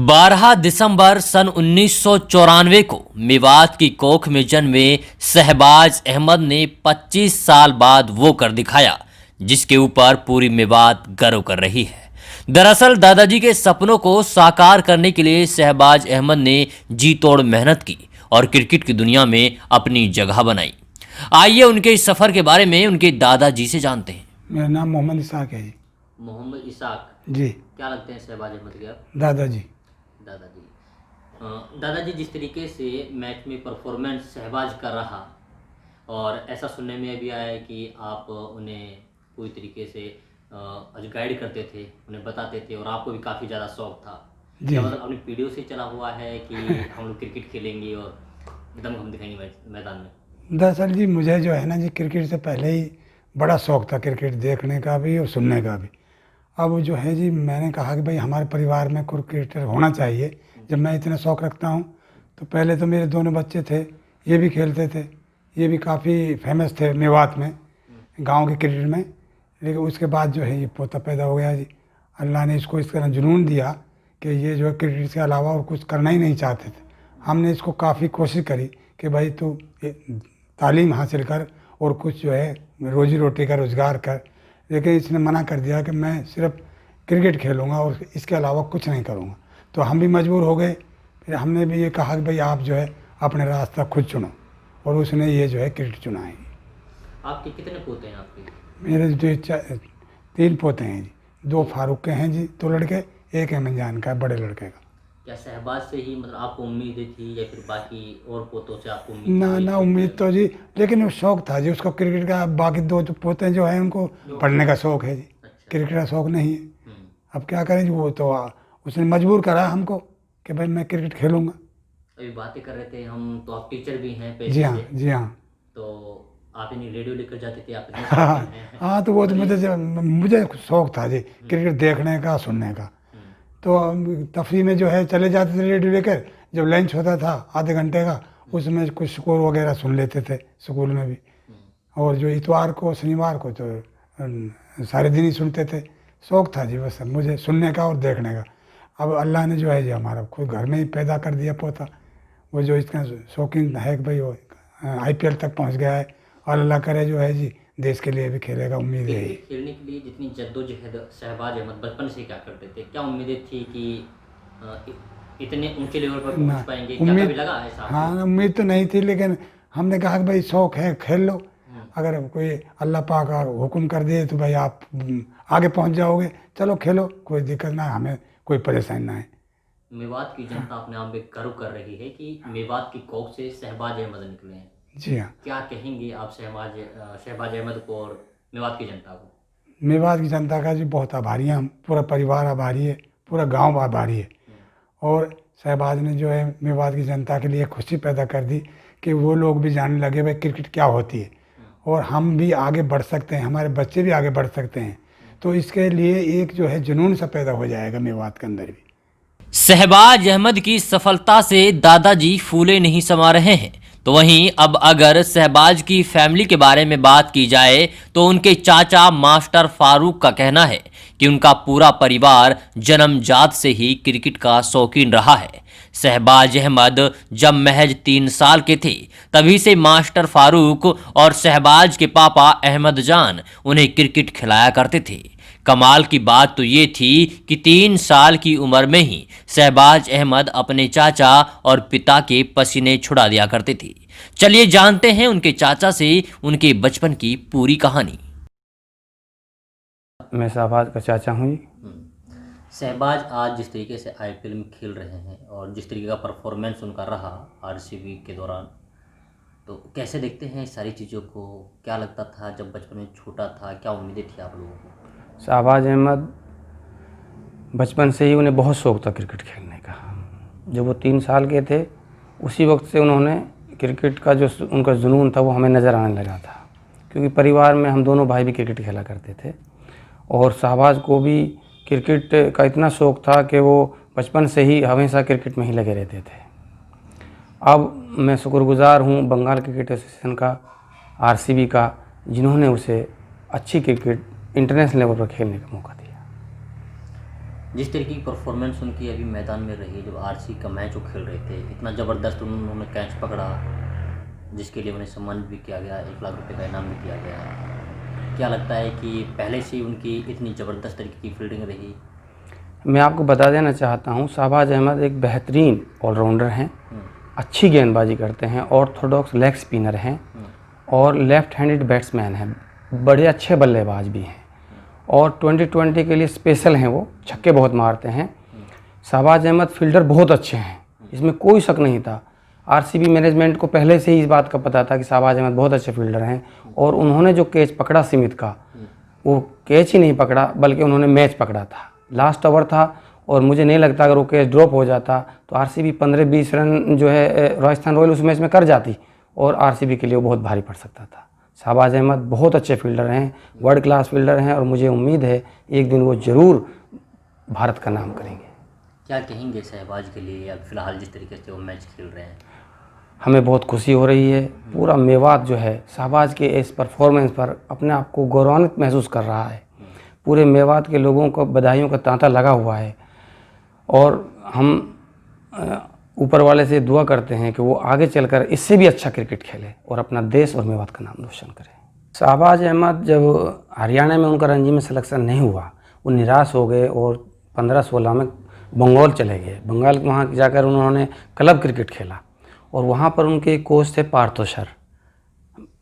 12 दिसंबर सन 1994 को मेवात की कोख में जन्मे शहबाज अहमद ने 25 साल बाद वो कर दिखाया जिसके ऊपर पूरी मेवात गर्व कर रही है। दरअसल दादाजी के सपनों को साकार करने के लिए शहबाज अहमद ने जी तोड़ मेहनत की और क्रिकेट की दुनिया में अपनी जगह बनाई। आइए उनके इस सफर के बारे में उनके दादाजी से जानते हैं। मेरा नाम मोहम्मद इसाक है जी। मोहम्मद इसाक जी। क्या लगते हैं शहबाज अहमद के आप? दादाजी। दादाजी जिस तरीके से मैच में परफॉर्मेंस शहबाज कर रहा और ऐसा सुनने में भी आया है कि आप उन्हें पूरी तरीके से गाइड करते थे, उन्हें बताते थे और आपको भी काफ़ी ज़्यादा शौक था। क्या मतलब अपनी पीढ़ियों से चला हुआ है कि हम लोग क्रिकेट खेलेंगे और दम हम दिखाएंगे मैदान में? दरअसल जी मुझे जो है ना जी क्रिकेट से पहले ही बड़ा शौक था, क्रिकेट देखने का भी और सुनने का भी। अब जो है जी मैंने कहा कि भाई हमारे परिवार में क्रिकेटर होना चाहिए। जब मैं इतना शौक़ रखता हूँ तो पहले तो मेरे दोनों बच्चे थे, ये भी खेलते थे, ये भी काफ़ी फेमस थे मेवात में, गांव के क्रिकेट में। लेकिन उसके बाद जो है ये पोता पैदा हो गया जी। अल्लाह ने इसको इस तरह जुनून दिया कि ये जो है क्रिकेट के अलावा और कुछ करना ही नहीं चाहते थे। हमने इसको काफ़ी कोशिश करी कि भाई तू तालीम हासिल कर और कुछ जो है रोजी रोटी का रोज़गार कर, लेकिन इसने मना कर दिया कि मैं सिर्फ क्रिकेट खेलूँगा और इसके अलावा कुछ नहीं करूँगा। तो हम भी मजबूर हो गए। फिर हमने भी ये कहा कि भाई आप जो है अपने रास्ता खुद चुनो, और उसने ये जो है क्रिकेट चुना है। आपके कितने पोते हैं आपके? मेरे जो 3 पोते हैं जी। 2 फारूक के हैं जी, 2 लड़के, एक अहमद का है बड़े लड़के का। क्या शहबाज से ही मतलब आपको उम्मीदें थी या फिर बाकी और पोतों से आपको उम्मीद? ना उम्मीद तो जी, लेकिन वो शौक़ था जी उसको क्रिकेट का। बाकी 2 जो पोते जो हैं उनको पढ़ने का शौक़ है जी। अच्छा। क्रिकेट का शौक़ नहीं है। अब क्या करें जी, वो तो उसने मजबूर करा हमको कि भाई मैं क्रिकेट खेलूँगा। अभी बातें कर रहे थे हम, तो आप टीचर भी हैं पेशे जी हाँ, से। जी हाँ। तो आप इन्हें रेडियो लेकर जाते थे, आप इतने हाँ शौकीन हैं। हाँ, तो वो तो मुझे शौक़ था जी क्रिकेट देखने का, सुनने का। तो हम तफरी में जो है चले जाते थे रेडियो लेकर। जब लंच होता था आधे घंटे का, उसमें कुछ स्कोर वगैरह सुन लेते थे स्कूल में भी। और जो इतवार को शनिवार को तो सारे दिन ही सुनते थे। शौक़ था जी बस मुझे सुनने का और देखने का। अब अल्लाह ने जो है जी हमारा खुद घर में ही पैदा कर दिया पोता। वो जो इसका शौकीन है कि भाई वो IPL तक पहुंच गया है, और अल्लाह करे जो है जी देश के लिए भी खेलेगा, उम्मीद है। खेलने के लिए जितनी जद्दोजहद शहबाज अहमद बचपन से क्या करते थे, क्या उम्मीदें थी कि इतने ऊंचे लेवल पर पहुंच पाएंगे? क्या कभी लगा ऐसा? हाँ, उम्मीद तो नहीं थी, लेकिन हमने कहा कि भाई शौक़ है, खेल लो। अगर कोई अल्लाह पाक हुक्म कर दिए तो भाई आप आगे पहुंच जाओगे, चलो खेलो, कोई दिक्कत ना, हमें कोई परेशानी ना है। मेवात की जनता अपने आप में गर्व कर रही है कि मेवात की कोख से शहबाज अहमद निकले हैं। जी हाँ। क्या कहेंगे आप शहबाज अहमद को और मेवात की जनता को? मेवात की जनता का जी बहुत आभारी हैं हम, पूरा परिवार आभारी है, पूरा गांव आभारी है। और शहबाज ने जो है मेवात की जनता के लिए खुशी पैदा कर दी कि वो लोग भी जानने लगे भाई क्रिकेट क्या होती है, और हम भी आगे बढ़ सकते हैं, हमारे बच्चे भी आगे बढ़ सकते हैं। तो इसके लिए एक जो है जुनून सा पैदा हो जाएगा मेवात के अंदर भी। शहबाज अहमद की सफलता से दादाजी फूले नहीं समा रहे हैं। तो वहीं अब अगर शहबाज की फैमिली के बारे में बात की जाए तो उनके चाचा मास्टर फारूक का कहना है कि उनका पूरा परिवार जन्मजात से ही क्रिकेट का शौकीन रहा है। शहबाज अहमद जब महज 3 साल के थे तभी से मास्टर फारूक और शहबाज के पापा अहमद जान उन्हें क्रिकेट खिलाया करते थे। कमाल की बात तो ये थी कि 3 साल की उम्र में ही शहबाज अहमद अपने चाचा और पिता के पसीने छुड़ा दिया करते थे। चलिए जानते हैं उनके चाचा से उनके बचपन की पूरी कहानी। मैं शहबाज का चाचा हूँ। शहबाज आज जिस तरीके से IPL में खेल रहे हैं और जिस तरीके का परफॉर्मेंस उनका रहा RCB के दौरान, तो कैसे देखते हैं इस सारी चीज़ों को? क्या लगता था जब बचपन में छोटा था, क्या उम्मीदें थी आप लोगों को? शहबाज अहमद बचपन से ही उन्हें बहुत शौक़ था क्रिकेट खेलने का। जब वो 3 साल के थे उसी वक्त से उन्होंने क्रिकेट का जो उनका जुनून था वो हमें नज़र आने लगा था, क्योंकि परिवार में हम दोनों भाई भी क्रिकेट खेला करते थे। और शहबाज को भी क्रिकेट का इतना शौक़ था कि वो बचपन से ही हमेशा क्रिकेट में ही लगे रहते थे। अब मैं शुक्रगुजार हूँ बंगाल क्रिकेट एसोसिएशन का, RCB का, जिन्होंने उसे अच्छी क्रिकेट इंटरनेशनल लेवल पर खेलने का मौका दिया। जिस तरीके की परफॉर्मेंस उनकी अभी मैदान में रही, जब आरसी का मैच वो खेल रहे थे, इतना ज़बरदस्त उन्होंने कैच पकड़ा, जिसके लिए उन्हें सम्मानित भी किया गया, 1 लाख रुपए का इनाम भी दिया गया। क्या लगता है कि पहले से ही उनकी इतनी ज़बरदस्त तरीके की फील्डिंग रही? मैं आपको बता देना चाहता हूँ, शहबाज अहमद एक बेहतरीन ऑलराउंडर हैं, अच्छी गेंदबाजी करते हैं, ऑर्थोडॉक्स लेग स्पिनर हैं और लेफ्ट हैंडेड बैट्समैन हैं, बड़े अच्छे बल्लेबाज भी हैं और 2020 के लिए स्पेशल हैं, वो छक्के बहुत मारते हैं। शहबाज अहमद फील्डर बहुत अच्छे हैं, इसमें कोई शक नहीं था। आरसीबी मैनेजमेंट को पहले से ही इस बात का पता था कि शहबाज अहमद बहुत अच्छे फील्डर हैं और उन्होंने जो कैच पकड़ा सीमित का, वो कैच ही नहीं पकड़ा बल्कि उन्होंने मैच पकड़ा था। लास्ट ओवर था और मुझे नहीं लगता अगर वो कैच ड्रॉप हो जाता तो आरसीबी 15-20 रन जो है राजस्थान रॉयल उस मैच में कर जाती और आरसीबी के लिए वो बहुत भारी पड़ सकता था। शहबाज अहमद बहुत अच्छे फील्डर हैं, वर्ल्ड क्लास फील्डर हैं और मुझे उम्मीद है एक दिन वो ज़रूर भारत का नाम करेंगे। क्या कहेंगे शहबाज के लिए, अब फिलहाल जिस तरीके से वो मैच खेल रहे हैं? हमें बहुत खुशी हो रही है, पूरा मेवात जो है शहबाज के इस परफॉर्मेंस पर अपने आप को गौरवान्वित महसूस कर रहा है। पूरे मेवात के लोगों को बधाइयों का तांता लगा हुआ है और हम ऊपर वाले से दुआ करते हैं कि वो आगे चलकर इससे भी अच्छा क्रिकेट खेले और अपना देश और मेवात का नाम रोशन करे। शहबाज अहमद जब हरियाणा में उनका रणजी में सिलेक्शन नहीं हुआ, वो निराश हो गए और 15-16 में बंगाल चले गए। बंगाल वहाँ जाकर उन्होंने क्लब क्रिकेट खेला और वहाँ पर उनके कोच थे पार्थो सर।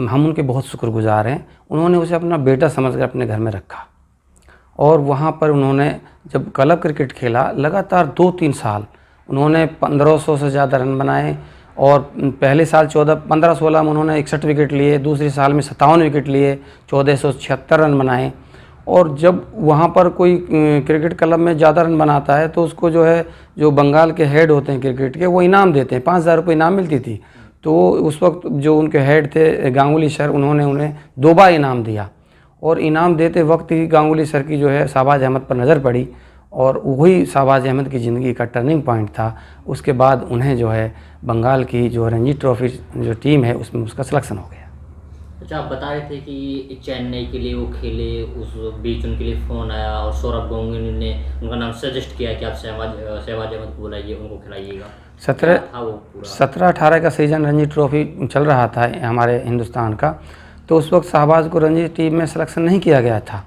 हम उनके बहुत शुक्रगुजार हैं, उन्होंने उसे अपना बेटा समझकर अपने घर में रखा और वहाँ पर उन्होंने जब क्लब क्रिकेट खेला लगातार 2-3 साल उन्होंने 1500 से ज़्यादा रन बनाए और पहले साल 15-16 में उन्होंने 61 विकेट लिए, दूसरे साल में 57 विकेट लिए, 1476 रन बनाए। और जब वहाँ पर कोई क्रिकेट क्लब में ज़्यादा रन बनाता है तो उसको जो है जो बंगाल के हेड होते हैं क्रिकेट के, वो इनाम देते हैं, 5000 रुपये इनाम मिलती थी। तो उस वक्त जो उनके हेड थे गांगुली सर, उन्होंने उन्हें 2 बार इनाम दिया और इनाम देते वक्त ही गांगुली सर की जो है शहबाज अहमद पर नज़र पड़ी और वही शहबाज अहमद की ज़िंदगी का टर्निंग पॉइंट था। उसके बाद उन्हें जो है बंगाल की जो रणजी ट्रॉफी जो टीम है उसमें उसका सिलेक्शन हो गया। अच्छा, आप बता रहे थे कि चेन्नई के लिए वो खेले, उस बीच उनके लिए फ़ोन आया और सौरभ गांगुली ने उनका नाम सजेस्ट किया कि आप शहबाज अहमद को बुलाइए, उनको खिलाइएगा। 17-18 का सीज़न रणजी ट्रॉफी चल रहा था हमारे हिंदुस्तान का, तो उस वक्त शहबाज को रणजी टीम में सिलेक्शन नहीं किया गया था।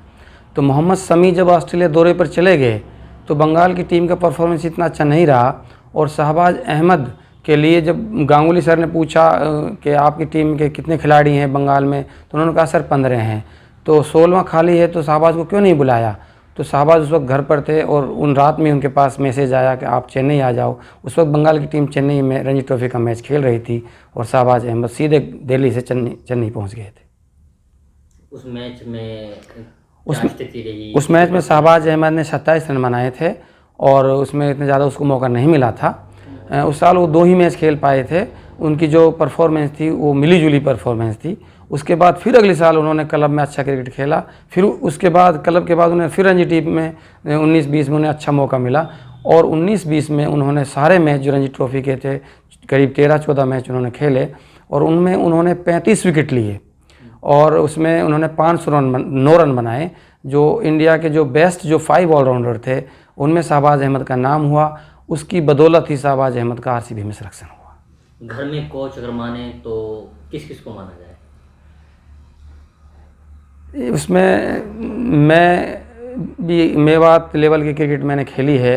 तो मोहम्मद शमी जब ऑस्ट्रेलिया दौरे पर चले गए तो बंगाल की टीम का परफॉर्मेंस इतना अच्छा नहीं रहा और शहबाज अहमद के लिए जब गांगुली सर ने पूछा कि आपकी टीम के कितने खिलाड़ी हैं बंगाल में, तो उन्होंने कहा सर 15 हैं, तो 16वां खाली है, तो शहबाज को क्यों नहीं बुलाया। तो शहबाज उस वक्त घर पर थे और उन रात में उनके पास मैसेज आया कि आप चेन्नई आ जाओ। उस वक्त बंगाल की टीम चेन्नई में रणजी ट्रॉफी का मैच खेल रही थी और शहबाज अहमद सीधे दिल्ली से चेन्नई पहुँच गए थे। उस मैच में उस मैच में शहबाज अहमद ने 27 रन बनाए थे और उसमें इतना ज़्यादा उसको मौका नहीं मिला था। उस साल वो 2 ही मैच खेल पाए थे। उनकी जो परफॉर्मेंस थी वो मिली जुली परफॉर्मेंस थी। उसके बाद फिर अगले साल उन्होंने क्लब में अच्छा क्रिकेट खेला, फिर उसके बाद क्लब के बाद उन्हें फिर रणजी टीम में 19-20 में उन्हें अच्छा मौका मिला और 19-20 में उन्होंने सारे मैच जो रणजी ट्रॉफी के थे करीब 13-14 मैच उन्होंने खेले और उनमें उन्होंने 35 विकेट लिए और उसमें उन्होंने 9 रन बनाए। जो इंडिया के जो बेस्ट जो 5 ऑलराउंडर थे उनमें शहबाज अहमद का नाम हुआ। उसकी बदौलत ही शहबाज अहमद का आरसीबी में सिलेक्शन हुआ। घर में कोच अगर माने तो किस किस को माना जाए? उसमें मैं मेवात लेवल की क्रिकेट मैंने खेली है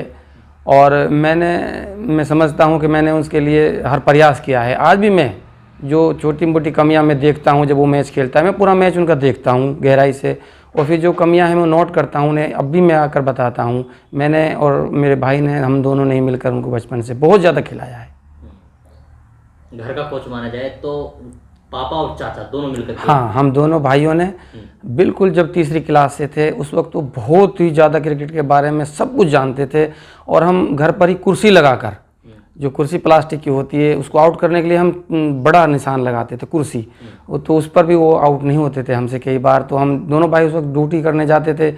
और मैं समझता हूँ कि मैंने उसके लिए हर प्रयास किया है। आज भी मैं जो छोटी मोटी कमियां मैं देखता हूं जब वो मैच खेलता है, मैं पूरा मैच उनका देखता हूं गहराई से और फिर जो कमियां हैं मैं नोट करता हूं, उन्हें अब भी मैं आकर बताता हूं। मैंने और मेरे भाई ने, हम दोनों ने मिलकर उनको बचपन से बहुत ज़्यादा खिलाया है। घर का कोच माना जाए तो पापा और चाचा दोनों मिलकर? हाँ, हम दोनों भाइयों ने बिल्कुल जब तीसरी क्लास से थे उस वक्त तो बहुत ही ज़्यादा क्रिकेट के बारे में सब कुछ जानते थे और हम घर पर ही कुर्सी लगाकर, जो कुर्सी प्लास्टिक की होती है उसको आउट करने के लिए हम बड़ा निशान लगाते थे कुर्सी, तो उस पर भी वो आउट नहीं होते थे हमसे कई बार। तो हम दोनों भाई उस वक्त ड्यूटी करने जाते थे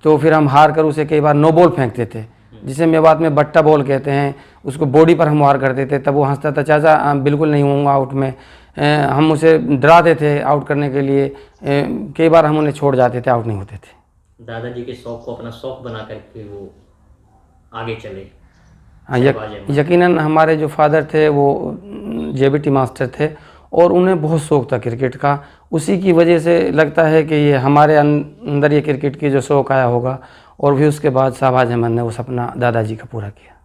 तो फिर हम हार कर उसे कई बार नो बॉल फेंकते थे, जिसे मेवात में बट्टा बॉल कहते हैं। उसको बॉडी पर हम वार करते थे, तब वो हंसता था, चाचा बिल्कुल नहीं होऊंगा आउट में। हम उसे डराते थे आउट करने के लिए, कई बार हम उन्हें छोड़ जाते थे, आउट नहीं होते थे। दादाजी के शौक को अपना शौक बना करके वो आगे चले? हाँ, शहबाज अहमद। यकीनन हमारे जो फादर थे वो जेबीटी मास्टर थे और उन्हें बहुत शौक था क्रिकेट का। उसी की वजह से लगता है कि ये हमारे अंदर ये क्रिकेट की जो शौक आया होगा और भी उसके बाद शहबाज अहमद ने वो सपना दादाजी का पूरा किया।